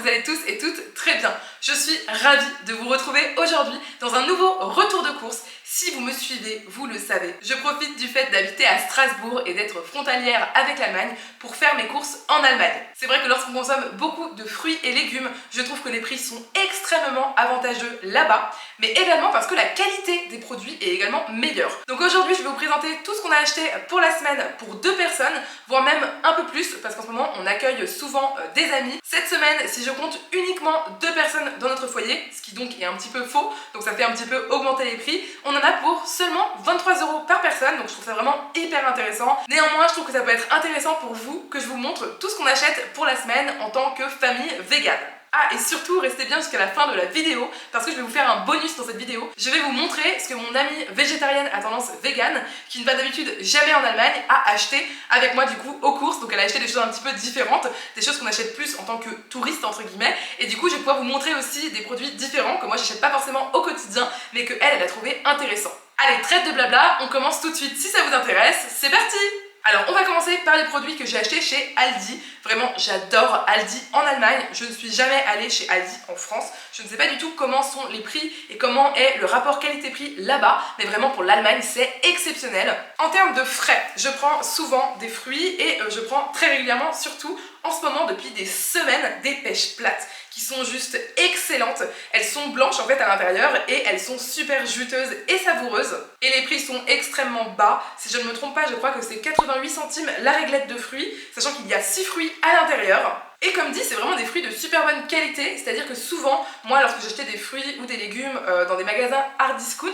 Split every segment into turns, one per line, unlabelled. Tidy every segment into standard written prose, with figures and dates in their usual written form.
vous allez tous et toutes très bien. Je suis ravie de vous retrouver aujourd'hui dans un nouveau retour de course. Si vous me suivez, vous le savez. Je profite du fait d'habiter à Strasbourg et d'être frontalière avec l'Allemagne pour faire mes courses en Allemagne. C'est vrai que lorsqu'on consomme beaucoup de fruits et légumes, je trouve que les prix sont extrêmement avantageux là-bas, mais également parce que la qualité des produits est également meilleure. Donc aujourd'hui, je vais vous présenter tout ce qu'on a acheté pour la semaine pour 2 personnes, voire même un peu plus, parce qu'en ce moment, on accueille souvent des amis. Cette semaine, si je compte uniquement 2 personnes dans notre foyer, ce qui donc est un petit peu faux, donc ça fait un petit peu augmenter les prix, on en a pour seulement 23 € par personne, donc je trouve ça vraiment hyper intéressant. Néanmoins, je trouve que ça peut être intéressant pour vous que je vous montre tout ce qu'on achète pour la semaine en tant que famille végane. Ah, et surtout, restez bien jusqu'à la fin de la vidéo parce que je vais vous faire un bonus dans cette vidéo. Je vais vous montrer ce que mon amie végétarienne à tendance végane, qui ne va d'habitude jamais en Allemagne, a acheté avec moi du coup aux courses. Donc elle a acheté des choses un petit peu différentes, des choses qu'on achète plus en tant que touriste entre guillemets. Et du coup, je vais pouvoir vous montrer aussi des produits différents que moi j'achète pas forcément au quotidien, mais que elle a trouvé intéressant. Allez, trêve de blabla, on commence tout de suite. Si ça vous intéresse, c'est parti! Alors on va commencer par les produits que j'ai achetés chez Aldi. Vraiment j'adore Aldi en Allemagne, je ne suis jamais allée chez Aldi en France. Je ne sais pas du tout comment sont les prix et comment est le rapport qualité-prix là-bas, mais vraiment pour l'Allemagne c'est exceptionnel. En termes de frais, je prends souvent des fruits et je prends très régulièrement, surtout en ce moment depuis des semaines, des pêches plates qui sont juste excellentes. Elles sont blanches en fait à l'intérieur et elles sont super juteuses et savoureuses. Et les prix sont extrêmement bas. Si je ne me trompe pas, je crois que c'est 88 centimes la réglette de fruits, sachant qu'il y a 6 fruits à l'intérieur. Et comme dit, c'est vraiment des fruits de super bonne qualité, c'est-à-dire que souvent, moi lorsque j'achetais des fruits ou des légumes dans des magasins hard discount,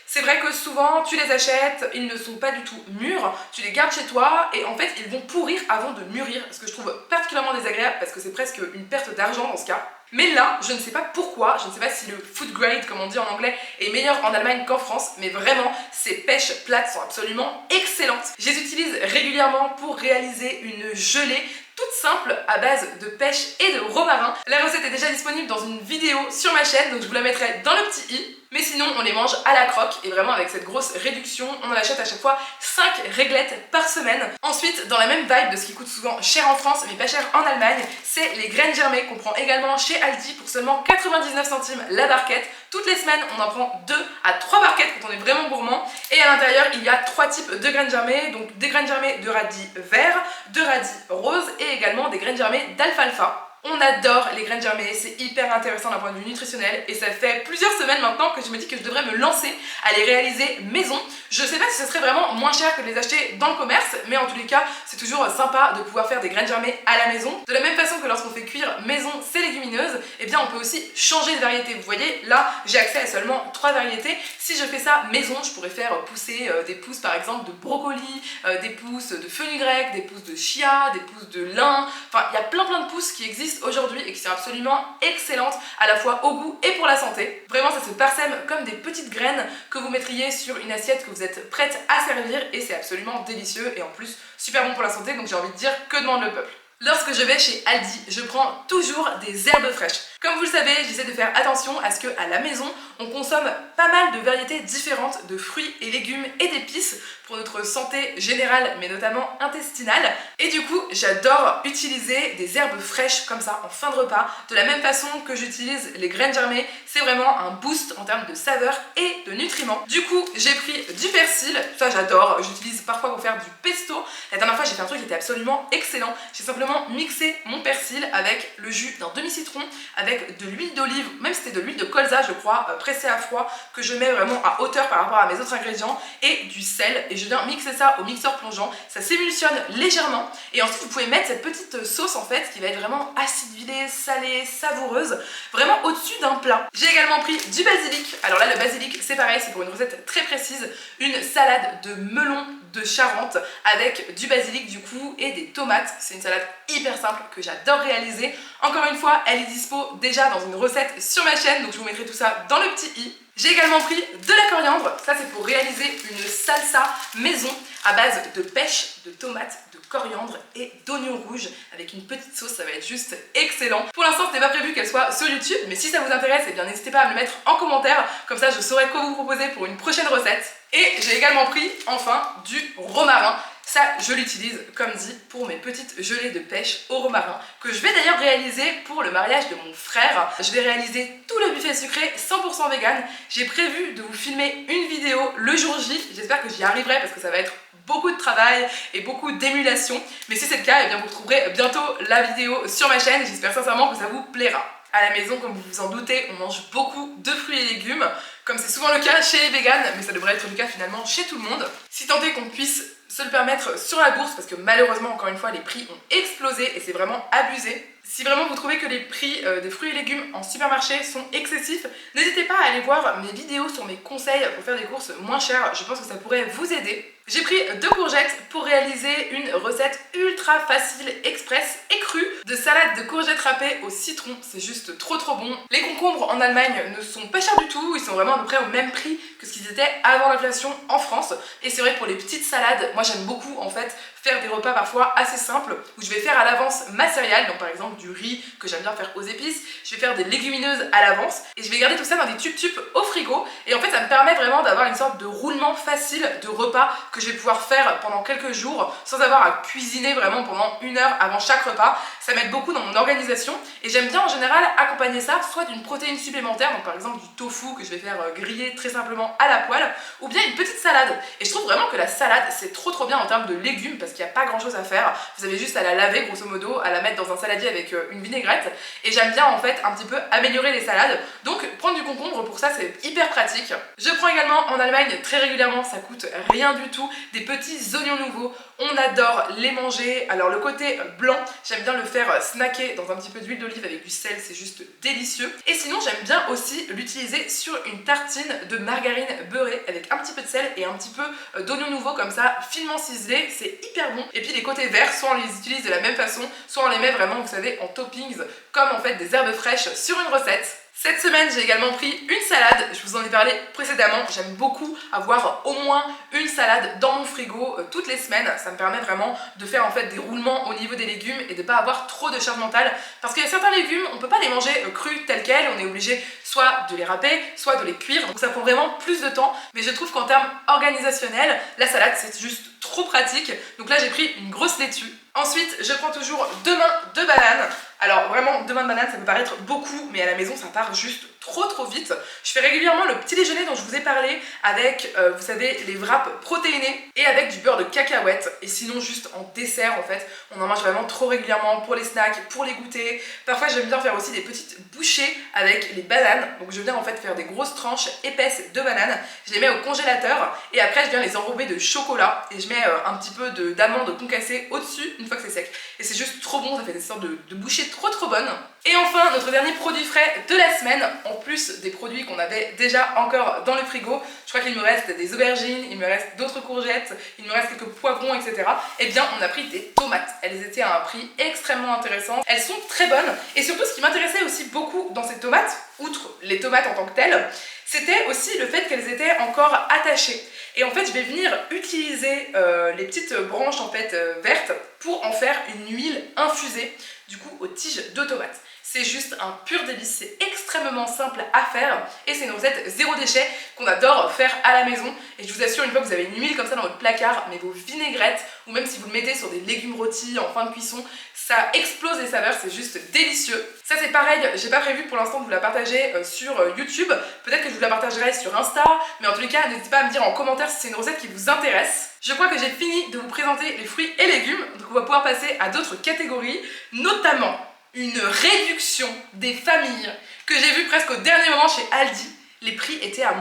c'est vrai que souvent tu les achètes, ils ne sont pas du tout mûrs, tu les gardes chez toi et en fait ils vont pourrir avant de mûrir, ce que je trouve particulièrement désagréable parce que c'est presque une perte d'argent dans ce cas. Mais là, je ne sais pas pourquoi, je ne sais pas si le food grade, comme on dit en anglais, est meilleur en Allemagne qu'en France, mais vraiment, ces pêches plates sont absolument excellentes. Je les utilise régulièrement pour réaliser une gelée toute simple à base de pêche et de romarin. La recette est déjà disponible dans une vidéo sur ma chaîne, donc je vous la mettrai dans le petit i. Mais sinon, on les mange à la croque et vraiment avec cette grosse réduction, on en achète à chaque fois 5 réglettes par semaine. Ensuite, dans la même vibe de ce qui coûte souvent cher en France mais pas cher en Allemagne, c'est les graines germées qu'on prend également chez Aldi pour seulement 99 centimes la barquette. Toutes les semaines, on en prend 2 à 3 barquettes quand on est vraiment gourmand. Et à l'intérieur, il y a 3 types de graines germées, donc des graines germées de radis vert, de radis rose et également des graines germées d'alfalfa. On adore les graines germées, c'est hyper intéressant d'un point de vue nutritionnel et ça fait plusieurs semaines maintenant que je me dis que je devrais me lancer à les réaliser maison. Je sais pas si ce serait vraiment moins cher que de les acheter dans le commerce, mais en tous les cas, c'est toujours sympa de pouvoir faire des graines germées à la maison. De la même façon que lorsqu'on fait cuire maison ces légumineuses, eh bien on peut aussi changer de variété. Vous voyez, là j'ai accès à seulement 3 variétés. Si je fais ça maison, je pourrais faire pousser des pousses par exemple de brocoli, des pousses de fenugrec, des pousses de chia, des pousses de lin. Enfin, il y a plein de pousses qui existent aujourd'hui et qui sont absolument excellentes à la fois au goût et pour la santé. Vraiment ça se parsème comme des petites graines que vous mettriez sur une assiette que vous êtes prête à servir et c'est absolument délicieux et en plus super bon pour la santé, donc j'ai envie de dire que demande le peuple. Lorsque je vais chez Aldi, je prends toujours des herbes fraîches. Comme vous le savez, j'essaie de faire attention à ce qu'à la maison, on consomme pas mal de variétés différentes de fruits et légumes et d'épices pour notre santé générale, mais notamment intestinale. Et du coup, j'adore utiliser des herbes fraîches comme ça en fin de repas, de la même façon que j'utilise les graines germées. C'est vraiment un boost en termes de saveur et de nutriments. Du coup, j'ai pris du persil, ça j'adore, j'utilise parfois pour faire du pesto. La dernière fois, j'ai fait un truc qui était absolument excellent. J'ai simplement mixé mon persil avec le jus d'un demi-citron, avec de l'huile d'olive, même si c'était de l'huile de colza, je crois, pressée à froid, que je mets vraiment à hauteur par rapport à mes autres ingrédients, et du sel. Et je viens mixer ça au mixeur plongeant, ça s'émulsionne légèrement et ensuite vous pouvez mettre cette petite sauce en fait qui va être vraiment acidulée, salée, savoureuse, vraiment au-dessus d'un plat. J'ai également pris du basilic. Alors là le basilic c'est pareil, c'est pour une recette très précise, une salade de melon de Charente avec du basilic du coup et des tomates. C'est une salade hyper simple que j'adore réaliser. Encore une fois, elle est dispo déjà dans une recette sur ma chaîne, donc je vous mettrai tout ça dans le petit i. J'ai également pris de la coriandre, ça c'est pour réaliser une salsa maison à base de pêche, de tomates, de coriandre et d'oignons rouges avec une petite sauce, ça va être juste excellent. Pour l'instant ce n'est pas prévu qu'elle soit sur YouTube, mais si ça vous intéresse, eh bien n'hésitez pas à me le mettre en commentaire, comme ça je saurai quoi vous proposer pour une prochaine recette. Et j'ai également pris enfin du romarin. ça je l'utilise comme dit pour mes petites gelées de pêche au romarin que je vais d'ailleurs réaliser pour le mariage de mon frère. Je vais réaliser tout le buffet sucré 100% vegan. J'ai prévu de vous filmer une vidéo le jour J, j'espère que j'y arriverai parce que ça va être beaucoup de travail et beaucoup d'émulation, mais si c'est le cas, eh bien vous retrouverez bientôt la vidéo sur ma chaîne. J'espère sincèrement que ça vous plaira. À la maison, comme vous vous en doutez, on mange beaucoup de fruits et légumes, comme c'est souvent le cas chez les véganes, mais ça devrait être le cas finalement chez tout le monde. Si tant est qu'on puisse se le permettre sur la bourse, parce que malheureusement, encore une fois, les prix ont explosé et c'est vraiment abusé. Si vraiment vous trouvez que les prix des fruits et légumes en supermarché sont excessifs, n'hésitez pas à aller voir mes vidéos sur mes conseils pour faire des courses moins chères, je pense que ça pourrait vous aider. J'ai pris 2 courgettes pour réaliser une recette ultra facile, express et crue de salade de courgettes râpées au citron, c'est juste trop bon. Les concombres en Allemagne ne sont pas chers du tout, ils sont vraiment à peu près au même prix que ce qu'ils étaient avant l'inflation en France. Et c'est vrai que pour les petites salades, moi j'aime beaucoup en fait faire des repas parfois assez simples où je vais faire à l'avance ma céréale, donc par exemple du riz que j'aime bien faire aux épices, je vais faire des légumineuses à l'avance et je vais garder tout ça dans des tubes au frigo et en fait ça me permet vraiment d'avoir une sorte de roulement facile de repas que je vais pouvoir faire pendant quelques jours sans avoir à cuisiner vraiment pendant 1 heure avant chaque repas. Ça m'aide beaucoup dans mon organisation et j'aime bien en général accompagner ça soit d'une protéine supplémentaire, donc par exemple du tofu que je vais faire griller très simplement à la poêle, ou bien une petite salade. Et je trouve vraiment que la salade c'est trop bien en termes de légumes parce qu'il n'y a pas grand chose à faire, vous avez juste à la laver grosso modo, à la mettre dans un saladier avec une vinaigrette et j'aime bien en fait un petit peu améliorer les salades, donc prendre du concombre pour ça c'est hyper pratique. Je prends également en Allemagne très régulièrement, ça coûte rien du tout, des petits oignons nouveaux, on adore les manger. Alors le côté blanc, j'aime bien le faire snacker dans un petit peu d'huile d'olive avec du sel, c'est juste délicieux. Et sinon j'aime bien aussi l'utiliser sur une tartine de margarine beurrée avec un petit peu de sel et un petit peu d'oignons nouveaux comme ça, finement ciselés, c'est hyper bon. Et puis les côtés verts, soit on les utilise de la même façon, soit on les met vraiment, vous savez, en toppings, comme en fait des herbes fraîches sur une recette. Cette semaine, j'ai également pris une salade, je vous en ai parlé précédemment, j'aime beaucoup avoir au moins une salade dans mon frigo toutes les semaines, ça me permet vraiment de faire en fait des roulements au niveau des légumes et de pas avoir trop de charge mentale parce qu'il y a certains légumes, on peut pas les manger crus tels quels, on est obligé soit de les râper, soit de les cuire, donc ça prend vraiment plus de temps, mais je trouve qu'en termes organisationnels, la salade c'est juste trop pratique, donc là j'ai pris une grosse laitue. Ensuite, je prends toujours 2 mains de bananes. Alors vraiment, 2 mains de bananes, ça peut paraître beaucoup, mais à la maison, ça part juste trop vite. Je fais régulièrement le petit déjeuner dont je vous ai parlé avec, vous savez, les wraps protéinés et avec du beurre de cacahuète. Et sinon, juste en dessert, en fait, on en mange vraiment trop régulièrement pour les snacks, pour les goûters. Parfois, j'aime bien faire aussi des petites bouchées avec les bananes. Donc, je viens en fait faire des grosses tranches épaisses de bananes. Je les mets au congélateur et après, je viens les enrober de chocolat et je mets un petit peu d'amandes concassées au-dessus une fois que c'est sec. Et c'est juste trop bon, ça fait des sortes de bouchées trop bonnes. Et enfin, notre dernier produit frais de la semaine, en plus des produits qu'on avait déjà encore dans le frigo, je crois qu'il me reste des aubergines, il me reste d'autres courgettes, il me reste quelques poivrons, etc. Eh bien, on a pris des tomates. Elles étaient à un prix extrêmement intéressant. Elles sont très bonnes. Et surtout, ce qui m'intéressait aussi beaucoup dans ces tomates, outre les tomates en tant que telles, c'était aussi le fait qu'elles étaient encore attachées. Et en fait, je vais venir utiliser les petites branches en fait vertes pour en faire une huile infusée du coup aux tiges de tomates. C'est juste un pur délice, c'est extrêmement simple à faire et c'est une recette zéro déchet qu'on adore faire à la maison. Et je vous assure, une fois que vous avez une huile comme ça dans votre placard, mais vos vinaigrettes, ou même si vous le mettez sur des légumes rôtis en fin de cuisson, ça explose les saveurs, c'est juste délicieux. Ça c'est pareil, j'ai pas prévu pour l'instant de vous la partager sur YouTube, peut-être que je vous la partagerai sur Insta, mais en tous les cas, n'hésitez pas à me dire en commentaire si c'est une recette qui vous intéresse. Je crois que j'ai fini de vous présenter les fruits et légumes, donc on va pouvoir passer à d'autres catégories, notamment une réduction des familles que j'ai vue presque au dernier moment chez Aldi. Les prix étaient à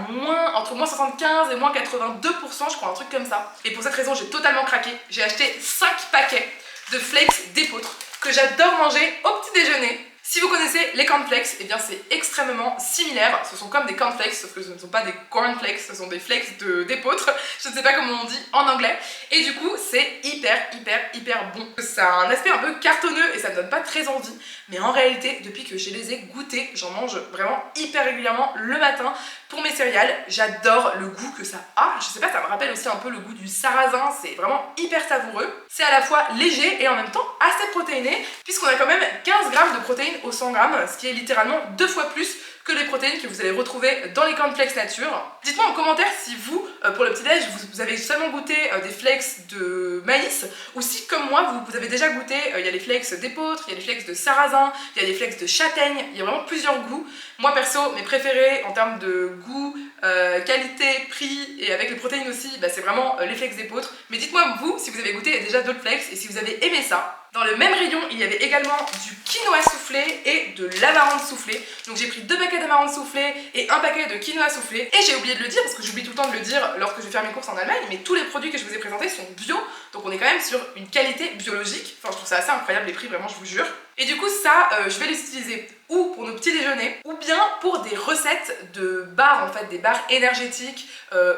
entre moins 75 et moins 82%, je crois, un truc comme ça. Et pour cette raison, j'ai totalement craqué. J'ai acheté 5 paquets de flakes d'épeautre que j'adore manger au petit déjeuner. Si vous connaissez les cornflakes, eh bien c'est extrêmement similaire. Ce sont comme des cornflakes, sauf que ce ne sont pas des cornflakes, ce sont des flakes d'épeautre. Je ne sais pas comment on dit en anglais. Et du coup, c'est hyper bon. Ça a un aspect un peu cartonneux et ça me donne pas très envie. Mais en réalité, depuis que je les ai goûtés, j'en mange vraiment hyper régulièrement le matin pour mes céréales. J'adore le goût que ça a. Je sais pas, ça me rappelle aussi un peu le goût du sarrasin. C'est vraiment hyper savoureux. C'est à la fois léger et en même temps assez protéiné, puisqu'on a quand même 15 grammes de protéines au 100 grammes, ce qui est littéralement 2 fois plus que les protéines que vous allez retrouver dans les cornflakes nature. Dites-moi en commentaire si vous, pour le petit-déj, vous avez seulement goûté des flakes de maïs, ou si comme moi, vous avez déjà goûté, il y a les flakes d'épeautre, il y a les flakes de sarrasin, il y a les flakes de châtaigne, il y a vraiment plusieurs goûts. Moi perso, mes préférés en termes de goût, qualité, prix et avec les protéines aussi, c'est vraiment les flakes d'épeautre. Mais dites-moi vous si vous avez goûté déjà d'autres flakes et si vous avez aimé ça. Dans le même rayon, il y avait également du quinoa soufflé et de l'amarante soufflé. Donc j'ai pris 2 paquets d'amarante soufflé et un paquet de quinoa soufflé. Et j'ai oublié de le dire parce que j'oublie tout le temps de le dire lorsque je vais faire mes courses en Allemagne, mais tous les produits que je vous ai présentés sont bio. Donc on est quand même sur une qualité biologique. Enfin je trouve ça assez incroyable les prix, vraiment je vous jure. Et du coup ça, je vais les utiliser ou pour nos petits déjeuners ou bien pour des recettes de bars en fait, des bars énergétiques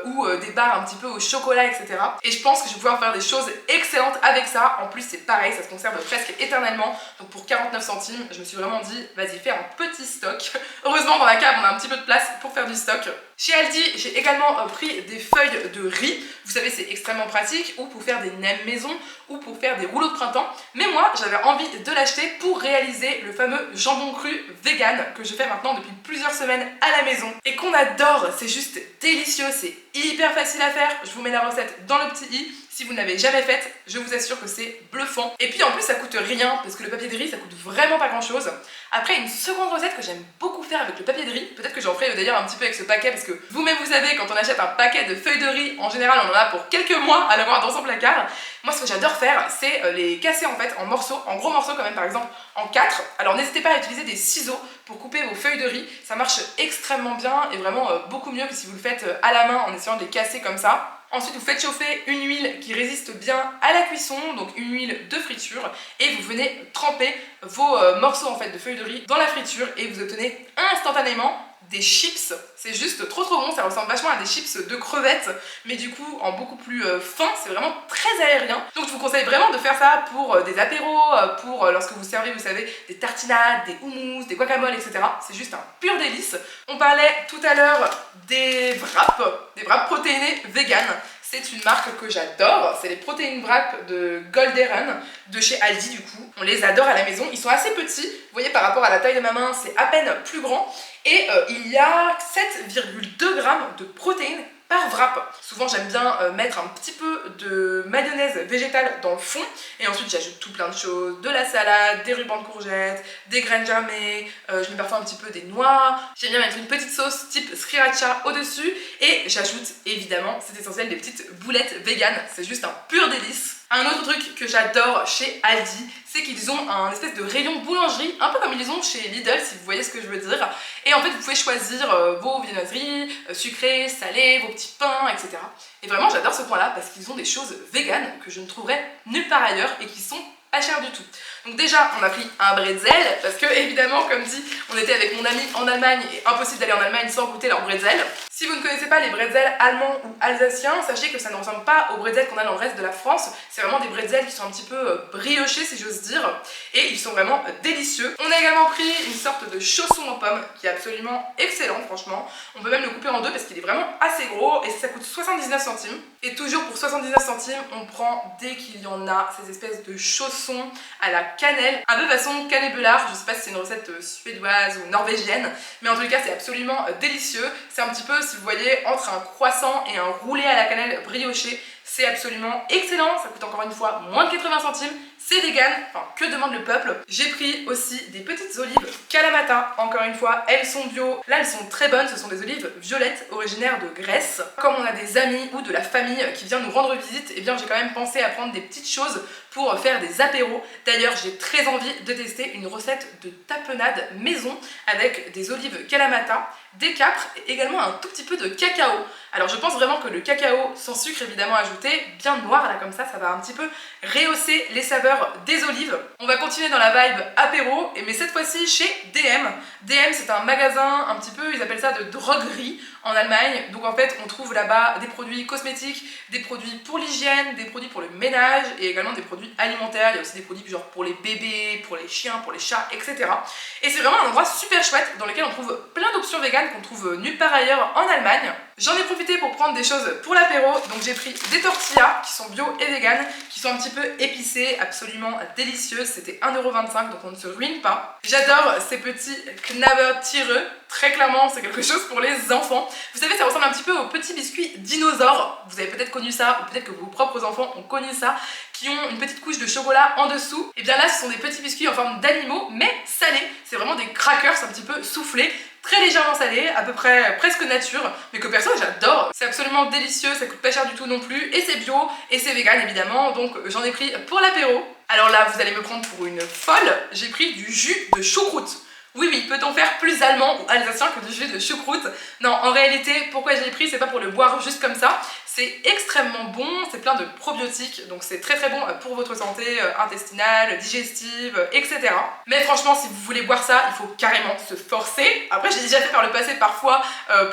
ou des bars un petit peu au chocolat, etc. Et je pense que je vais pouvoir faire des choses excellentes avec ça. En plus c'est pareil, ça se conserve presque éternellement. Donc pour 49 centimes, je me suis vraiment dit vas-y fais un petit stock. Heureusement dans la cave on a un petit peu de place pour faire du stock. Chez Aldi, j'ai également pris des feuilles de riz. Vous savez, c'est extrêmement pratique, ou pour faire des nems maison, ou pour faire des rouleaux de printemps. Mais moi, j'avais envie de l'acheter pour réaliser le fameux jambon cru vegan que je fais maintenant depuis plusieurs semaines à la maison. Et qu'on adore, c'est juste délicieux, c'est hyper facile à faire. Je vous mets la recette dans le petit i. Si vous ne l'avez jamais faite, je vous assure que c'est bluffant. Et puis en plus ça coûte rien, parce que le papier de riz ça coûte vraiment pas grand chose. Après une seconde recette que j'aime beaucoup faire avec le papier de riz, peut-être que j'en ferai d'ailleurs un petit peu avec ce paquet, parce que vous-même vous savez, quand on achète un paquet de feuilles de riz, en général on en a pour quelques mois à l'avoir dans son placard. Moi ce que j'adore faire, c'est les casser en fait en morceaux, en gros morceaux quand même, par exemple en 4. Alors n'hésitez pas à utiliser des ciseaux pour couper vos feuilles de riz, ça marche extrêmement bien et vraiment beaucoup mieux que si vous le faites à la main en essayant de les casser comme ça. Ensuite, vous faites chauffer une huile qui résiste bien à la cuisson, donc une huile de friture, et vous venez tremper vos morceaux en fait de feuilles de riz dans la friture et vous obtenez instantanément des chips. C'est juste trop bon, ça ressemble vachement à des chips de crevettes, mais du coup en beaucoup plus fin, c'est vraiment très aérien. Donc je vous conseille vraiment de faire ça pour des apéros, pour lorsque vous servez, vous savez, des tartinades, des houmous, des guacamoles, etc. C'est juste un pur délice. On parlait tout à l'heure des wraps protéinés vegan. C'est une marque que j'adore, c'est les protéines wraps de Golderen de chez Aldi du coup. On les adore à la maison, ils sont assez petits, vous voyez par rapport à la taille de ma main c'est à peine plus grand et il y a 7,2 grammes de protéines par wrap. Souvent j'aime bien mettre un petit peu de mayonnaise végétale dans le fond et ensuite j'ajoute tout plein de choses, de la salade, des rubans de courgettes, des graines germées, je mets parfois un petit peu des noix, j'aime bien mettre une petite sauce type sriracha au dessus et j'ajoute évidemment, c'est essentiel, des petites boulettes véganes, c'est juste un pur délice. Un autre truc que j'adore chez Aldi, c'est qu'ils ont un espèce de rayon boulangerie, un peu comme ils ont chez Lidl si vous voyez ce que je veux dire. Et en fait vous pouvez choisir vos viennoiseries, sucrées, salées, vos petits pains, etc. Et vraiment j'adore ce point là parce qu'ils ont des choses véganes que je ne trouverai nulle part ailleurs et qui sont pas chères du tout. Donc déjà on a pris un bretzel parce que évidemment comme dit on était avec mon ami en Allemagne et impossible d'aller en Allemagne sans goûter leur bretzel. Si vous ne connaissez pas les bretzels allemands ou alsaciens, sachez que ça ne ressemble pas aux bretzels qu'on a dans le reste de la France. C'est vraiment des bretzels qui sont un petit peu briochés si j'ose dire et ils sont vraiment délicieux. On a également pris une sorte de chausson aux pommes qui est absolument excellent franchement. On peut même le couper en deux parce qu'il est vraiment assez gros et ça coûte 79 centimes. Et toujours pour 79 centimes, on prend dès qu'il y en a ces espèces de chaussons à la cannelle, un peu façon cannebular, je sais pas si c'est une recette suédoise ou norvégienne, mais en tout cas c'est absolument délicieux. C'est un petit peu, si vous voyez, entre un croissant et un roulé à la cannelle brioché, c'est absolument excellent, ça coûte encore une fois moins de 80 centimes, c'est vegan, enfin que demande le peuple. J'ai pris aussi des petites olives Kalamata, encore une fois, elles sont bio, là elles sont très bonnes, ce sont des olives violettes originaires de Grèce. Comme on a des amis ou de la famille qui vient nous rendre visite, et bien j'ai quand même pensé à prendre des petites choses pour faire des apéros. D'ailleurs j'ai très envie de tester une recette de tapenade maison avec des olives Kalamata, des capres et également un tout petit peu de cacao. Alors je pense vraiment que le cacao sans sucre évidemment ajouté, bien noir là comme ça va un petit peu rehausser les saveurs des olives. On va continuer dans la vibe apéro, mais cette fois-ci chez DM. DM c'est un magasin un petit peu, ils appellent ça de droguerie en Allemagne. Donc en fait on trouve là-bas des produits cosmétiques, des produits pour l'hygiène, des produits pour le ménage et également des produits alimentaires. Il y a aussi des produits genre pour les bébés, pour les chiens, pour les chats, etc. Et c'est vraiment un endroit super chouette dans lequel on trouve plein d'options véganes qu'on trouve nulle part ailleurs en Allemagne. J'en ai profité pour prendre des choses pour l'apéro, donc j'ai pris des tortillas qui sont bio et vegan, qui sont un petit peu épicées, absolument délicieuses, c'était 1,25 €, donc on ne se ruine pas. J'adore ces petits Knabbertiere, très clairement c'est quelque chose pour les enfants. Vous savez, ça ressemble un petit peu aux petits biscuits dinosaures, vous avez peut-être connu ça, ou peut-être que vos propres enfants ont connu ça, qui ont une petite couche de chocolat en dessous. Et bien là, ce sont des petits biscuits en forme d'animaux, mais salés, c'est vraiment des crackers un petit peu soufflés, très légèrement salé, à peu près presque nature, mais que perso j'adore. C'est absolument délicieux, ça coûte pas cher du tout non plus, et c'est bio, et c'est vegan évidemment, donc j'en ai pris pour l'apéro. Alors là, vous allez me prendre pour une folle, j'ai pris du jus de choucroute. Oui, oui, peut-on faire plus allemand ou alsacien que du jus de choucroute? Non, en réalité, pourquoi je l'ai pris, c'est pas pour le boire juste comme ça. C'est extrêmement bon, c'est plein de probiotiques, donc c'est très bon pour votre santé intestinale, digestive, etc. Mais franchement, si vous voulez boire ça, il faut carrément se forcer. Après, j'ai déjà fait par le passé parfois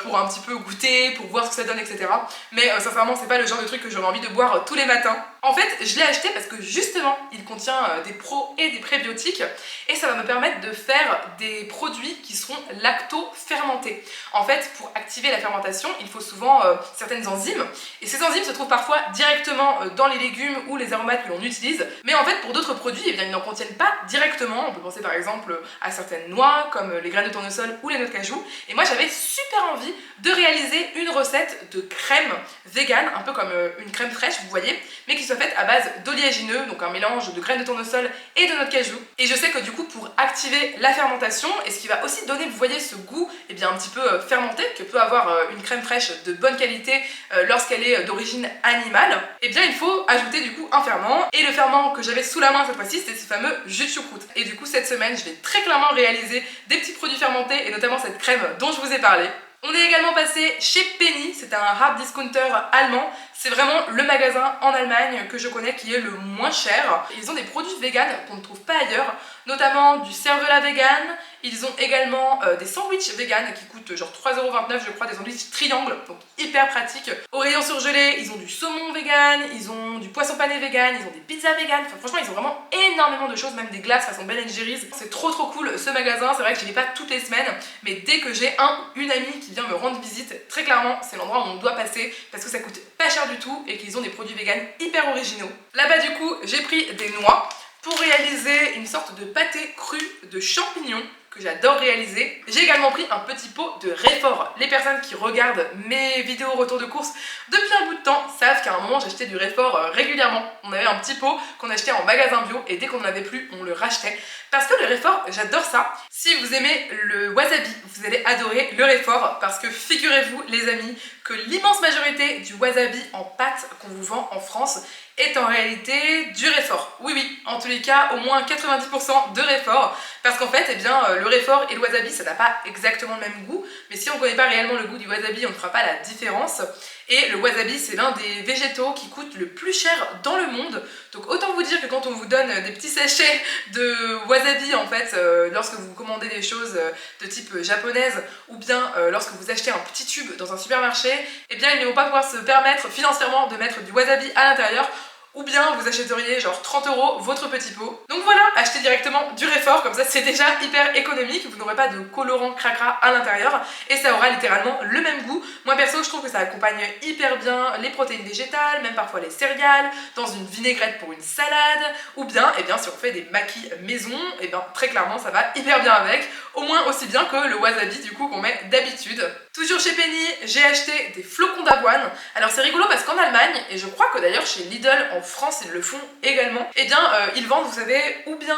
pour un petit peu goûter, pour voir ce que ça donne, etc. Mais sincèrement, c'est pas le genre de truc que j'aurais envie de boire tous les matins. En fait, je l'ai acheté parce que justement, il contient des pro et des prébiotiques et ça va me permettre de faire des produits qui seront lacto-fermentés. En fait, pour activer la fermentation, il faut souvent certaines enzymes. Et ces enzymes se trouvent parfois directement dans les légumes ou les aromates que l'on utilise, mais en fait pour d'autres produits, eh bien, ils n'en contiennent pas directement. On peut penser par exemple à certaines noix comme les graines de tournesol ou les noix de cajou. Et moi j'avais super envie de réaliser une recette de crème vegan, un peu comme une crème fraîche, vous voyez, mais qui soit faite à base d'oléagineux, donc un mélange de graines de tournesol et de noix de cajou. Et je sais que du coup pour activer la fermentation, et ce qui va aussi donner, vous voyez, ce goût eh bien, un petit peu fermenté que peut avoir une crème fraîche de bonne qualité lorsqu'elle est d'origine animale, et bien il faut ajouter du coup un ferment, et le ferment que j'avais sous la main cette fois-ci c'était ce fameux jus de choucroute. Et du coup cette semaine je vais très clairement réaliser des petits produits fermentés et notamment cette crème dont je vous ai parlé. On est également passé chez Penny, c'est un hard discounter allemand. C'est vraiment le magasin en Allemagne que je connais qui est le moins cher. Ils ont des produits vegan qu'on ne trouve pas ailleurs, notamment du cervelas vegan. Ils ont également des sandwichs vegan qui coûtent genre 3,29 € je crois, des sandwichs triangles, donc hyper pratiques. Au rayon surgelé, ils ont du saumon vegan, ils ont du poisson pané vegan, ils ont des pizzas vegan. Enfin, franchement, ils ont vraiment énormément de choses, même des glaces façon Ben & Jerry's. C'est trop cool ce magasin. C'est vrai que je n'y vais pas toutes les semaines, mais dès que j'ai une amie qui vient me rendre visite, très clairement, c'est l'endroit où on doit passer parce que ça coûte pas cher du tout et qu'ils ont des produits vegan hyper originaux. Là-bas, du coup, j'ai pris des noix pour réaliser une sorte de pâté cru de champignons que j'adore réaliser. J'ai également pris un petit pot de réfort. Les personnes qui regardent mes vidéos retour de course depuis un bout de temps savent qu'à un moment j'achetais du réfort régulièrement. On avait un petit pot qu'on achetait en magasin bio et dès qu'on n'en avait plus, on le rachetait. Parce que le réfort, j'adore ça. Si vous aimez le wasabi, vous allez adorer le réfort parce que figurez-vous les amis que l'immense majorité du wasabi en pâte qu'on vous vend en France est en réalité du réfort. Oui, oui, en tous les cas, au moins 90% de réfort, parce qu'en fait, eh bien, le réfort et le wasabi, ça n'a pas exactement le même goût, mais si on ne connaît pas réellement le goût du wasabi, on ne fera pas la différence. Et le wasabi, c'est l'un des végétaux qui coûte le plus cher dans le monde. Donc autant vous dire que quand on vous donne des petits sachets de wasabi, en fait, lorsque vous commandez des choses de type japonaise, ou bien lorsque vous achetez un petit tube dans un supermarché, eh bien, ils ne vont pas pouvoir se permettre financièrement de mettre du wasabi à l'intérieur, ou bien vous achèteriez genre 30 € votre petit pot. Donc voilà, achetez directement du réfort, comme ça c'est déjà hyper économique, vous n'aurez pas de colorant cracra à l'intérieur et ça aura littéralement le même goût. Moi perso je trouve que ça accompagne hyper bien les protéines végétales, même parfois les céréales, dans une vinaigrette pour une salade, ou bien, eh bien si on fait des maquis maison, eh bien très clairement ça va hyper bien avec, au moins aussi bien que le wasabi du coup qu'on met d'habitude. Toujours chez Penny, j'ai acheté des flocons d'avoine. Alors c'est rigolo parce qu'en Allemagne, et je crois que d'ailleurs chez Lidl en France ils le font également, eh bien ils vendent, vous savez, ou bien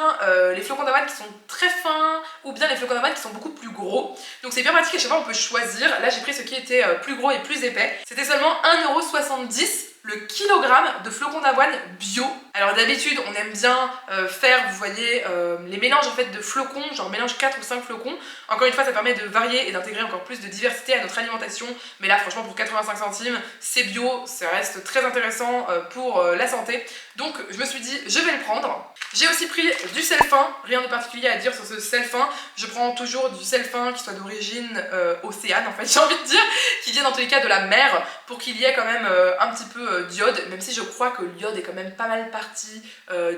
les flocons d'avoine qui sont très fins, ou bien les flocons d'avoine qui sont beaucoup plus gros. Donc c'est bien pratique, à chaque fois on peut choisir. Là j'ai pris ce qui était plus gros et plus épais. C'était seulement 1,70 € le kilogramme de flocons d'avoine bio. Alors d'habitude on aime bien faire, vous voyez, les mélanges en fait de flocons, genre mélange 4 ou 5 flocons. Encore une fois ça permet de varier et d'intégrer encore plus de diversité à notre alimentation. Mais là franchement pour 85 centimes, c'est bio, ça reste très intéressant pour la santé. Donc je me suis dit je vais le prendre. J'ai aussi pris du sel fin, rien de particulier à dire sur ce sel fin. Je prends toujours du sel fin qui soit d'origine océane en fait, j'ai envie de dire, qui vient dans tous les cas de la mer, pour qu'il y ait quand même un petit peu d'iode, même si je crois que l'iode est quand même pas mal partie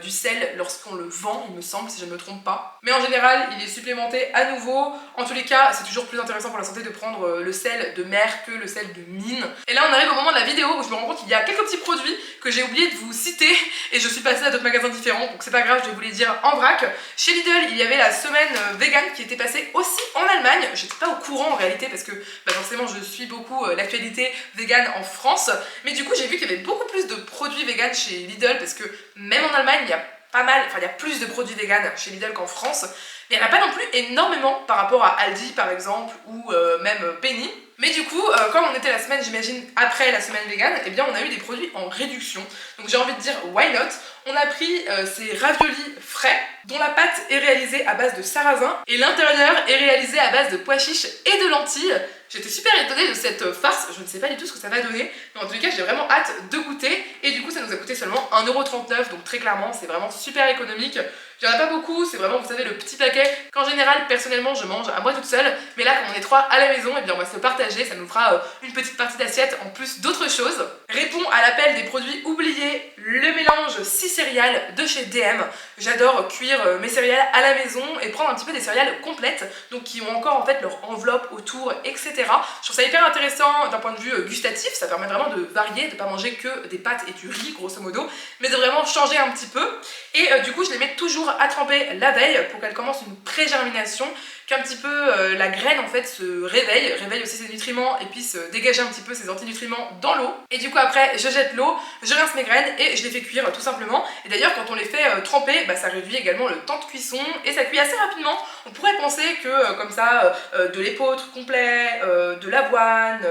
du sel lorsqu'on le vend, il me semble, si je ne me trompe pas. Mais en général, il est supplémenté à nouveau. En tous les cas, c'est toujours plus intéressant pour la santé de prendre le sel de mer que le sel de mine. Et là, on arrive au moment de la vidéo où je me rends compte qu'il y a quelques petits produits que j'ai oublié de vous citer et je suis passée à d'autres magasins différents, donc c'est pas grave, je vais vous les dire en vrac. Chez Lidl, il y avait la semaine vegan qui était passée aussi en Allemagne. J'étais pas au courant en réalité parce que forcément je suis beaucoup l'actualité vegan en France, mais du coup j'ai vu qu'il y avait beaucoup plus de produits vegan chez Lidl parce que même en Allemagne il y a pas mal, enfin il y a plus de produits vegan chez Lidl qu'en France, mais il n'y en a pas non plus énormément par rapport à Aldi par exemple ou même Penny. Mais du coup, comme on était la semaine, j'imagine, après la semaine vegan, eh bien on a eu des produits en réduction. Donc j'ai envie de dire why not. On a pris ces raviolis frais, dont la pâte est réalisée à base de sarrasin et l'intérieur est réalisé à base de pois chiches et de lentilles. J'étais super étonnée de cette farce, je ne sais pas du tout ce que ça va donner, mais en tout cas j'ai vraiment hâte de goûter. Et du coup ça nous a coûté seulement 1,39€, donc très clairement c'est vraiment super économique. Il n'y en a pas beaucoup, c'est vraiment, vous savez, le petit paquet qu'en général, personnellement, je mange à moi toute seule. Mais là, comme on est 3 à la maison, et bien on va se partager, ça nous fera une petite partie d'assiette en plus d'autres choses. Répond à l'appel des produits oubliés, le mélange 6 céréales de chez DM. J'adore cuire mes céréales à la maison et prendre un petit peu des céréales complètes, donc qui ont encore en fait leur enveloppe autour, etc. Je trouve ça hyper intéressant d'un point de vue gustatif, ça permet vraiment de varier, de ne pas manger que des pâtes et du riz, grosso modo, mais de vraiment changer un petit peu. Et du coup, je les mets toujours à tremper la veille pour qu'elle commence une pré-germination, qu'un petit peu la graine en fait se réveille aussi ses nutriments et puisse dégager un petit peu ses antinutriments dans l'eau. Et du coup après je jette l'eau, je rince mes graines et je les fais cuire tout simplement. Et d'ailleurs quand on les fait tremper, ça réduit également le temps de cuisson et ça cuit assez rapidement. On pourrait penser que comme ça de l'épeautre complet, de l'avoine,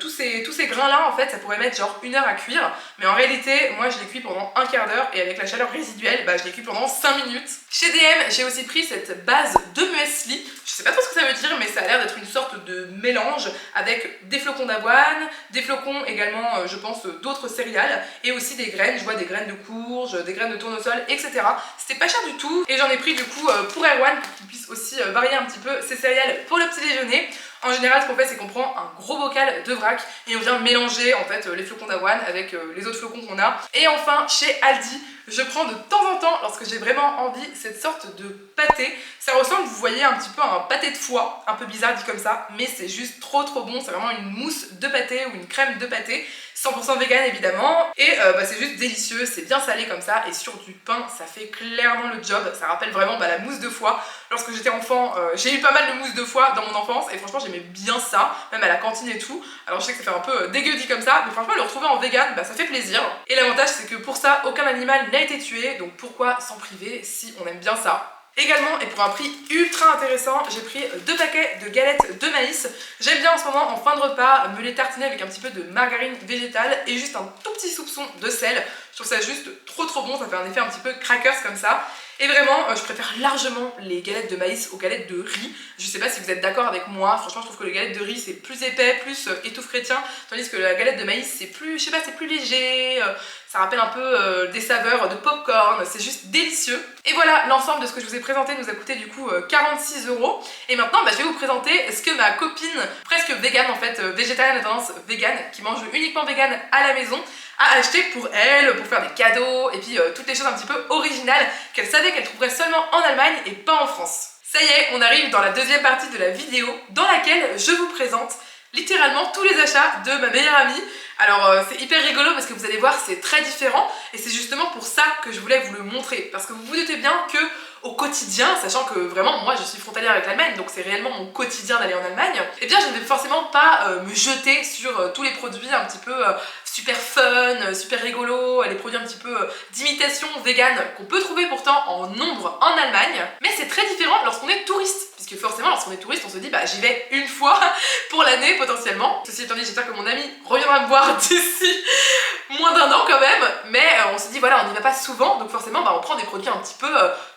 tous ces grains là en fait ça pourrait mettre genre 1 heure à cuire. Mais en réalité moi je les cuis pendant un quart d'heure et avec la chaleur résiduelle je les cuis pendant 5 minutes. Chez DM j'ai aussi pris cette base de muesli. Je sais pas trop ce que ça veut dire mais ça a l'air d'être une sorte de mélange avec des flocons d'avoine, des flocons également je pense d'autres céréales et aussi des graines, je vois des graines de courge, des graines de tournesol, etc. C'était pas cher du tout et j'en ai pris du coup pour Erwan pour qu'il puisse aussi varier un petit peu ses céréales pour le petit déjeuner. En général ce qu'on fait c'est qu'on prend un gros bocal de vrac et on vient mélanger en fait les flocons d'avoine avec les autres flocons qu'on a. Et enfin chez Aldi je prends de temps en temps, lorsque j'ai vraiment envie, cette sorte de pâté. Ça ressemble, vous voyez, un petit peu à un pâté de foie, un peu bizarre dit comme ça, mais c'est juste trop bon. C'est vraiment une mousse de pâté ou une crème de pâté, 100% vegan évidemment. Et c'est juste délicieux, c'est bien salé comme ça. Et sur du pain, ça fait clairement le job. Ça rappelle vraiment la mousse de foie. Lorsque j'étais enfant, j'ai eu pas mal de mousse de foie dans mon enfance et franchement j'aimais bien ça, même à la cantine et tout. Alors je sais que ça fait un peu dégueu dit comme ça, mais franchement le retrouver en vegan, ça fait plaisir. Et l'avantage c'est que pour ça, aucun animal n'a été tué, donc pourquoi s'en priver si on aime bien ça. Également, et pour un prix ultra intéressant, j'ai pris 2 paquets de galettes de maïs. J'aime bien en ce moment, en fin de repas, me les tartiner avec un petit peu de margarine végétale et juste un tout petit soupçon de sel. Je trouve ça juste trop bon, ça fait un effet un petit peu crackers comme ça. Et vraiment, je préfère largement les galettes de maïs aux galettes de riz. Je sais pas si vous êtes d'accord avec moi, franchement je trouve que les galettes de riz c'est plus épais, plus étouffe chrétien, tandis que la galette de maïs c'est plus, je sais pas, c'est plus léger, ça rappelle un peu des saveurs de popcorn, c'est juste délicieux. Et voilà, l'ensemble de ce que je vous ai présenté nous a coûté du coup 46€. Et maintenant je vais vous présenter ce que ma copine, presque végane en fait, végétarienne à tendance végane, qui mange uniquement végane à la maison, a acheté pour elle, pour faire des cadeaux et puis toutes les choses un petit peu originales qu'elle savait qu'elle trouverait seulement en Allemagne et pas en France. Ça y est, on arrive dans la deuxième partie de la vidéo dans laquelle je vous présente littéralement tous les achats de ma meilleure amie. Alors c'est hyper rigolo parce que vous allez voir c'est très différent et c'est justement pour ça que je voulais vous le montrer, parce que vous vous doutez bien que au quotidien, sachant que vraiment moi je suis frontalière avec l'Allemagne, donc c'est réellement mon quotidien d'aller en Allemagne, et bien je ne vais forcément pas me jeter sur tous les produits un petit peu super fun, super rigolo, les produits un petit peu d'imitation vegan qu'on peut trouver pourtant en nombre en Allemagne, mais c'est très différent lorsqu'on est touriste, puisque forcément lorsqu'on est touriste on se dit j'y vais une fois pour l'année potentiellement. Ceci étant dit, j'espère que mon ami reviendra me voir d'ici moins d'1 an quand même, mais on se dit voilà on n'y va pas souvent, donc forcément on prend des produits un petit peu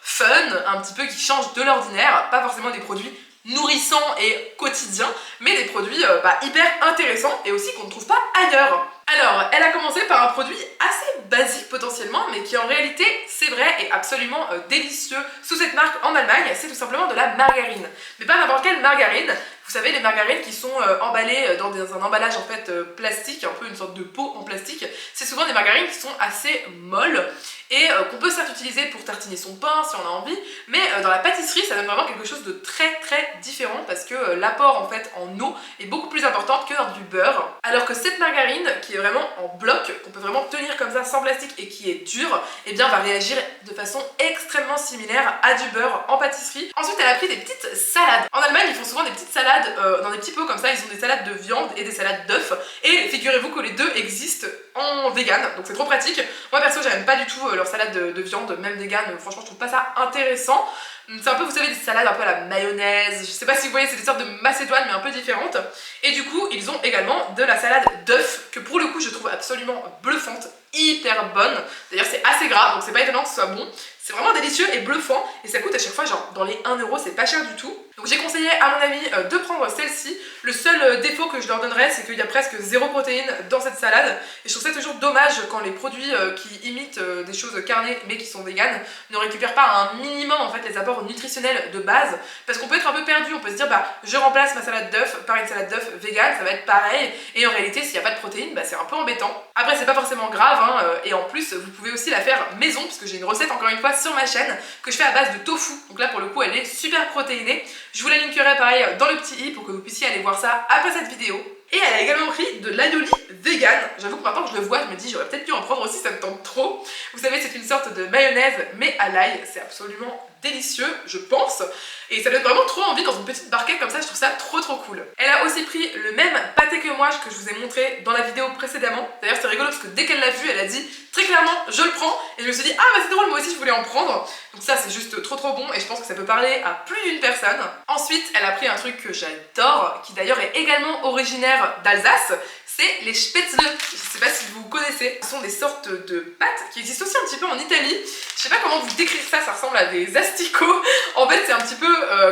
fun, un petit peu qui changent de l'ordinaire, pas forcément des produits nourrissants et quotidiens, mais des produits hyper intéressants et aussi qu'on ne trouve pas ailleurs. Alors, elle a commencé par un produit assez basique potentiellement, mais qui en réalité, c'est vrai, est absolument délicieux sous cette marque en Allemagne, c'est tout simplement de la margarine. Mais pas n'importe quelle margarine, Vous savez, les margarines qui sont emballées dans un emballage en fait plastique, un peu une sorte de pot en plastique, c'est souvent des margarines qui sont assez molles et qu'on peut certes utiliser pour tartiner son pain si on a envie, mais dans la pâtisserie ça donne vraiment quelque chose de très différent parce que l'apport en fait en eau est beaucoup plus important que dans du beurre. Alors que cette margarine qui est vraiment en bloc, qu'on peut vraiment tenir comme ça sans plastique et qui est dure, eh bien va réagir de façon extrêmement similaire à du beurre en pâtisserie. Ensuite elle a pris des petites salades. En Allemagne ils font souvent des petites salades dans des petits pots comme ça, ils ont des salades de viande et des salades d'œufs et figurez-vous que les deux existent en vegan, donc c'est trop pratique. Moi perso j'aime pas du tout leur salade de viande, même vegan, franchement je trouve pas ça intéressant. C'est un peu, vous savez, des salades un peu à la mayonnaise, je sais pas si vous voyez, c'est des sortes de macédoine mais un peu différentes. Et du coup ils ont également de la salade d'œufs que pour le coup je trouve absolument bluffante, hyper bonne. D'ailleurs c'est assez gras donc c'est pas étonnant que ce soit bon. C'est vraiment délicieux et bluffant et ça coûte à chaque fois genre dans les 1 €, c'est pas cher du tout. Donc j'ai conseillé à mon ami de prendre celle-ci. Le seul défaut que je leur donnerais c'est qu'il y a presque 0 protéines dans cette salade. Et je trouve ça toujours dommage quand les produits qui imitent des choses carnées mais qui sont véganes ne récupèrent pas un minimum en fait les apports nutritionnels de base. Parce qu'on peut être un peu perdu, on peut se dire bah je remplace ma salade d'œufs par une salade d'œufs végane, ça va être pareil. Et en réalité s'il n'y a pas de protéines, bah, c'est un peu embêtant. Après c'est pas forcément grave hein, et en plus vous pouvez aussi la faire maison parce que j'ai une recette encore une fois sur ma chaîne que je fais à base de tofu. Donc là pour le coup elle est super protéinée. Je vous la linkerai pareil dans le petit i pour que vous puissiez aller voir ça après cette vidéo. Et elle a également pris de l'aioli vegan. J'avoue que maintenant que je le vois, je me dis j'aurais peut-être dû en prendre aussi, ça me tente trop. Vous savez, c'est une sorte de mayonnaise mais à l'ail. C'est absolument délicieux, je pense. Et ça donne vraiment trop envie dans une petite barquette comme ça, je trouve ça trop cool. Elle a aussi pris le même pâté que moi que je vous ai montré dans la vidéo précédemment. D'ailleurs c'est rigolo parce que dès qu'elle l'a vu, elle a dit très clairement je le prends. Et je me suis dit ah bah c'est drôle, moi aussi je voulais en prendre. Donc ça c'est juste trop bon et je pense que ça peut parler à plus d'une personne. Ensuite elle a pris un truc que j'adore, qui d'ailleurs est également originaire d'Alsace. C'est les spätzle. Je sais pas si vous connaissez. Ce sont des sortes de pâtes qui existent aussi un petit peu en Italie. Je sais pas comment vous décrire ça, ça ressemble à des asticots. En fait c'est un petit peu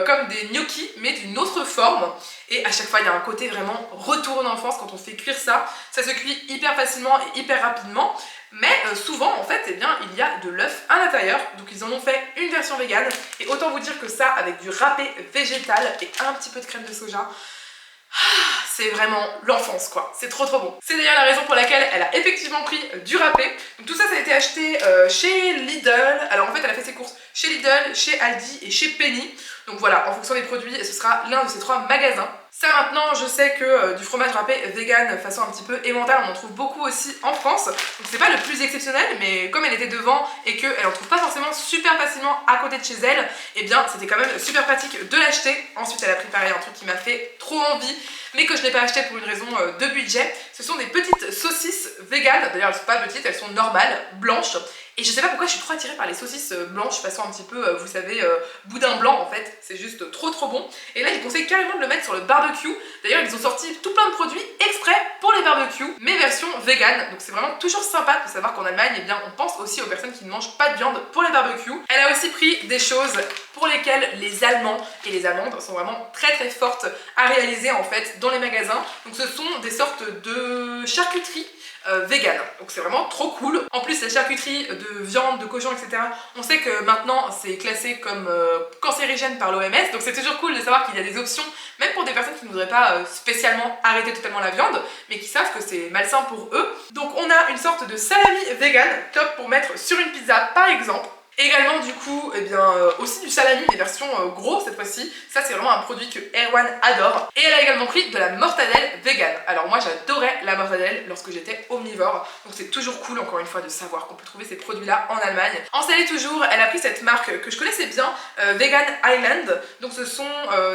comme des gnocchis mais d'une autre forme. Et à chaque fois il y a un côté vraiment retour en enfance quand on fait cuire ça. Ça se cuit hyper facilement et hyper rapidement. Mais souvent en fait eh bien, il y a de l'œuf à l'intérieur. Donc ils en ont fait une version végane. Et autant vous dire que ça avec du râpé végétal et un petit peu de crème de soja, c'est vraiment l'enfance quoi, c'est trop bon. C'est d'ailleurs la raison pour laquelle elle a effectivement pris du râpé. Donc tout ça, ça a été acheté chez Lidl. Alors en fait elle a fait ses courses chez Lidl, chez Aldi et chez Penny. Donc voilà, en fonction des produits, ce sera l'un de ces 3 magasins. Ça maintenant, je sais que du fromage râpé vegan façon un petit peu emmental, on en trouve beaucoup aussi en France. Donc c'est pas le plus exceptionnel, mais comme elle était devant et qu'elle en trouve pas forcément super facilement à côté de chez elle, et bien c'était quand même super pratique de l'acheter. Ensuite elle a préparé un truc qui m'a fait trop envie, mais que je n'ai pas acheté pour une raison de budget. Ce sont des petites saucisses véganes, d'ailleurs elles sont pas petites, elles sont normales, blanches. Et je sais pas pourquoi je suis trop attirée par les saucisses blanches façon un petit peu, vous savez, boudin blanc en fait. C'est juste trop bon. Et là ils conseillent carrément de le mettre sur le barbecue. D'ailleurs ils ont sorti tout plein de produits exprès pour les barbecues, mais version vegan. Donc c'est vraiment toujours sympa de savoir qu'en Allemagne, eh bien, on pense aussi aux personnes qui ne mangent pas de viande pour les barbecues. Elle a aussi pris des choses pour lesquelles les Allemands et les Allemandes sont vraiment très fortes à réaliser en fait dans les magasins. Donc ce sont des sortes de charcuteries vegan. Donc c'est vraiment trop cool. En plus la charcuterie de viande, de cochon, etc. On sait que maintenant c'est classé comme cancérigène par l'OMS. Donc c'est toujours cool de savoir qu'il y a des options, même pour des personnes qui ne voudraient pas spécialement arrêter totalement la viande, mais qui savent que c'est malsain pour eux. Donc on a une sorte de salami vegan, top pour mettre sur une pizza par exemple. Également du coup, eh bien, aussi du salami, des versions gros cette fois-ci. Ça c'est vraiment un produit que Erwan adore. Et elle a également pris de la mortadelle vegan. Alors moi j'adorais la mortadelle lorsque j'étais omnivore. Donc c'est toujours cool encore une fois de savoir qu'on peut trouver ces produits-là en Allemagne. En salé toujours, elle a pris cette marque que je connaissais bien, Vegan Island. Donc ce sont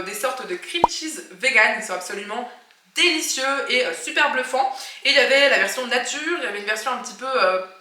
des sortes de cream cheese vegan. Ils sont absolument délicieux et super bluffant. Et il y avait la version nature, il y avait une version un petit peu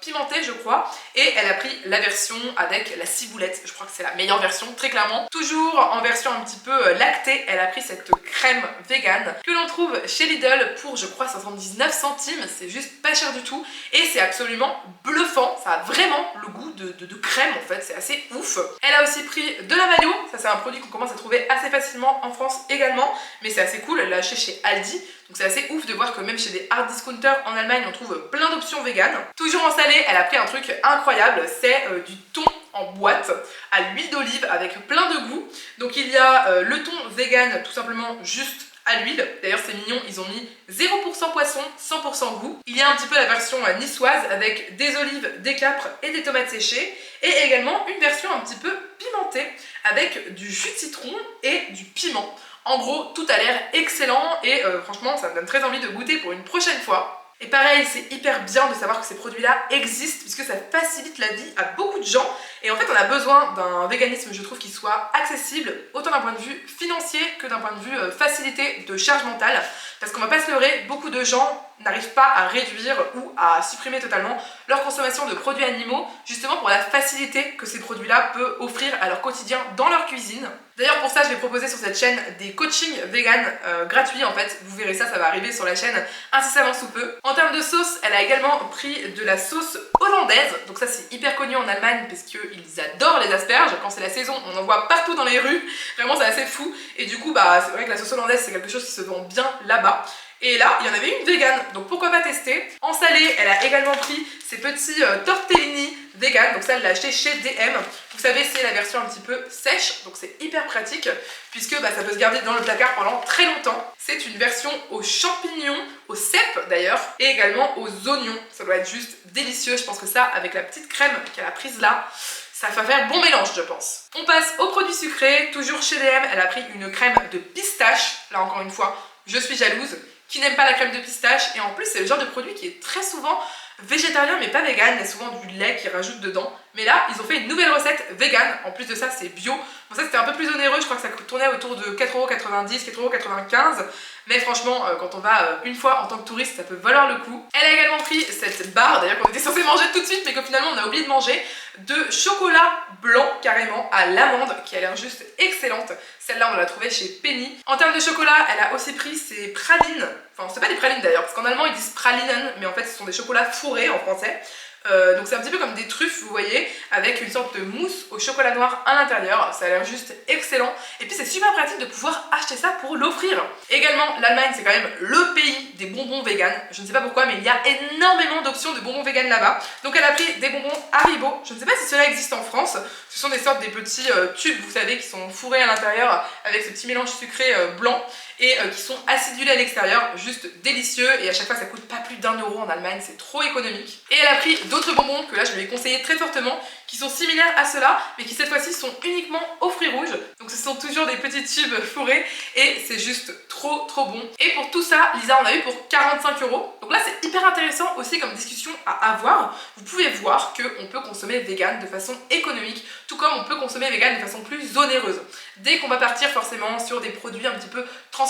pimentée je crois, et elle a pris la version avec la ciboulette. Je crois que c'est la meilleure version très clairement. Toujours en version un petit peu lactée, elle a pris cette crème vegan que l'on trouve chez Lidl pour je crois 79 centimes. C'est juste pas cher du tout et c'est absolument bluffant. Ça a vraiment le goût de crème en fait, c'est assez ouf. Elle a aussi pris de la mayo, ça c'est un produit qu'on commence à trouver assez facilement en France également, mais c'est assez cool. Elle l'a acheté chez Aldi. Donc c'est assez ouf de voir que même chez des hard discounters en Allemagne on trouve plein d'options véganes. Toujours en salé, elle a pris un truc incroyable, c'est du thon en boîte à l'huile d'olive avec plein de goûts. Donc il y a le thon vegan tout simplement juste à l'huile. D'ailleurs c'est mignon, ils ont mis 0% poisson, 100% goût. Il y a un petit peu la version niçoise avec des olives, des capres et des tomates séchées. Et également une version un petit peu pimentée avec du jus de citron et du piment. En gros, tout a l'air excellent et franchement, ça me donne très envie de goûter pour une prochaine fois. Et pareil, c'est hyper bien de savoir que ces produits-là existent puisque ça facilite la vie à beaucoup de gens. Et en fait, on a besoin d'un véganisme, je trouve, qui soit accessible autant d'un point de vue financier que d'un point de vue facilité de charge mentale. Parce qu'on va pas se leurrer, beaucoup de gens n'arrivent pas à réduire ou à supprimer totalement leur consommation de produits animaux, justement pour la facilité que ces produits-là peuvent offrir à leur quotidien dans leur cuisine. D'ailleurs pour ça je vais proposer sur cette chaîne des coachings vegan gratuits en fait, vous verrez ça, ça va arriver sur la chaîne incessamment sous peu. En termes de sauce, elle a également pris de la sauce hollandaise, donc ça c'est hyper connu en Allemagne parce qu'ils adorent les asperges, quand c'est la saison on en voit partout dans les rues, vraiment c'est assez fou et du coup bah c'est vrai que la sauce hollandaise c'est quelque chose qui se vend bien là-bas. Et là, il y en avait une vegan, donc pourquoi pas tester. En salé, elle a également pris ces petits tortellini vegan, donc ça elle l'a acheté chez DM. Vous savez, c'est la version un petit peu sèche, donc c'est hyper pratique, puisque bah, ça peut se garder dans le placard pendant très longtemps. C'est une version aux champignons, aux cèpes d'ailleurs, et également aux oignons. Ça doit être juste délicieux, je pense que ça, avec la petite crème qu'elle a prise là, ça va faire bon mélange je pense. On passe aux produits sucrés, toujours chez DM, elle a pris une crème de pistache, là encore une fois, je suis jalouse. Qui n'aime pas la crème de pistache et en plus c'est le genre de produit qui est très souvent végétarien mais pas vegan, il y a souvent du lait qui rajoute dedans. Mais là ils ont fait une nouvelle recette vegan, en plus de ça c'est bio. Bon ça c'était un peu plus onéreux, je crois que ça tournait autour de 4,90€, 4,95€. Mais franchement quand on va une fois en tant que touriste ça peut valoir le coup. Elle a également pris cette barre, d'ailleurs qu'on était censé manger tout de suite mais qu'au finalement on a oublié de manger, de chocolat blanc carrément à l'amande qui a l'air juste excellente. Celle-là on l'a trouvée chez Penny. En termes de chocolat elle a aussi pris ses pralines, enfin c'est pas des pralines d'ailleurs parce qu'en allemand ils disent pralinen mais en fait ce sont des chocolats fourrés en français. Donc c'est un petit peu comme des truffes vous voyez, avec une sorte de mousse au chocolat noir à l'intérieur, ça a l'air juste excellent et puis c'est super pratique de pouvoir acheter ça pour l'offrir. Également l'Allemagne c'est quand même le pays des bonbons vegan, je ne sais pas pourquoi mais il y a énormément d'options de bonbons vegan là-bas. Donc elle a pris des bonbons Haribo, je ne sais pas si cela existe en France, ce sont des sortes des petits tubes vous savez qui sont fourrés à l'intérieur avec ce petit mélange sucré blanc et qui sont acidulés à l'extérieur, juste délicieux et à chaque fois ça coûte pas plus d'1€ en Allemagne, c'est trop économique. Et elle a pris d'autres bonbons que là je lui ai conseillé très fortement, qui sont similaires à ceux-là mais qui cette fois-ci sont uniquement aux fruits rouges, donc ce sont toujours des petits tubes fourrés et c'est juste trop bon. Et pour tout ça, Lisa en a eu pour 45€, donc là c'est hyper intéressant aussi comme discussion à avoir. Vous pouvez voir qu'on peut consommer vegan de façon économique, tout comme on peut consommer vegan de façon plus onéreuse. Dès qu'on va partir forcément sur des produits un petit peu transformés,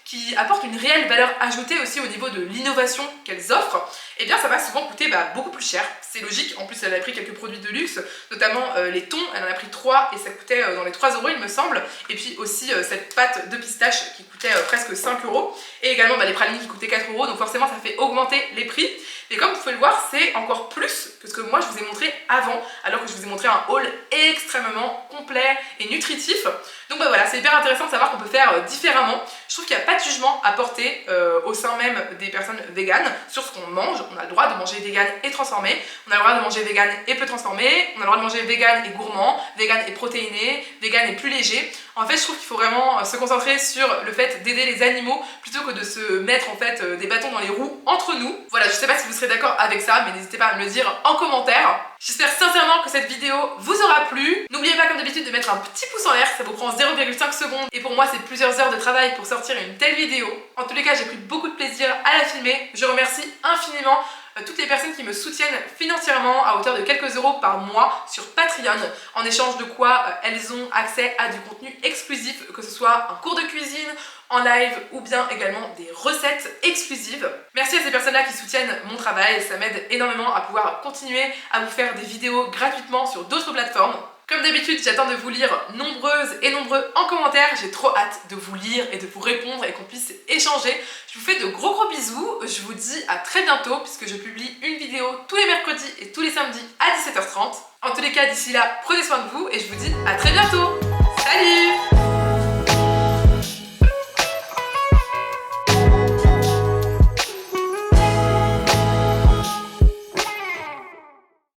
qui apportent une réelle valeur ajoutée aussi au niveau de l'innovation qu'elles offrent, et bien ça va souvent coûter beaucoup plus cher. C'est logique, en plus elle a pris quelques produits de luxe, notamment les thons, elle en a pris 3 et ça coûtait dans les 3€ il me semble, et puis aussi cette pâte de pistache qui coûtait presque 5€, et également les pralines qui coûtaient 4€, donc forcément ça fait augmenter les prix. Et comme vous pouvez le voir, c'est encore plus que ce que moi je vous ai montré avant, alors que je vous ai montré un haul extrêmement complet et nutritif. Donc voilà, c'est hyper intéressant de savoir qu'on peut faire différemment. Je trouve qu'il n'y a pas de jugement à porter au sein même des personnes véganes sur ce qu'on mange. On a le droit de manger vegan et transformé, on a le droit de manger vegan et peu transformé, on a le droit de manger vegan et gourmand, vegan et protéiné, vegan et plus léger. En fait, je trouve qu'il faut vraiment se concentrer sur le fait d'aider les animaux plutôt que de se mettre en fait des bâtons dans les roues entre nous. Voilà, je sais pas si vous serez d'accord avec ça, mais n'hésitez pas à me le dire en commentaire. J'espère sincèrement que cette vidéo vous aura plu. N'oubliez pas comme d'habitude de mettre un petit pouce en l'air, ça vous prend 0,5 secondes et pour moi c'est plusieurs heures de travail pour sortir une telle vidéo. En tous les cas, j'ai pris beaucoup de plaisir à la filmer. Je remercie infiniment toutes les personnes qui me soutiennent financièrement à hauteur de quelques euros par mois sur Patreon, en échange de quoi elles ont accès à du contenu exclusif, que ce soit un cours de cuisine en live ou bien également des recettes exclusives. Merci à ces personnes-là qui soutiennent mon travail, ça m'aide énormément à pouvoir continuer à vous faire des vidéos gratuitement sur d'autres plateformes. Comme d'habitude, j'attends de vous lire nombreuses et nombreux en commentaire. J'ai trop hâte de vous lire et de vous répondre et qu'on puisse échanger. Je vous fais de gros bisous. Je vous dis à très bientôt puisque je publie une vidéo tous les mercredis et tous les samedis à 17h30. En tous les cas, d'ici là, prenez soin de vous et je vous dis à très bientôt. Salut!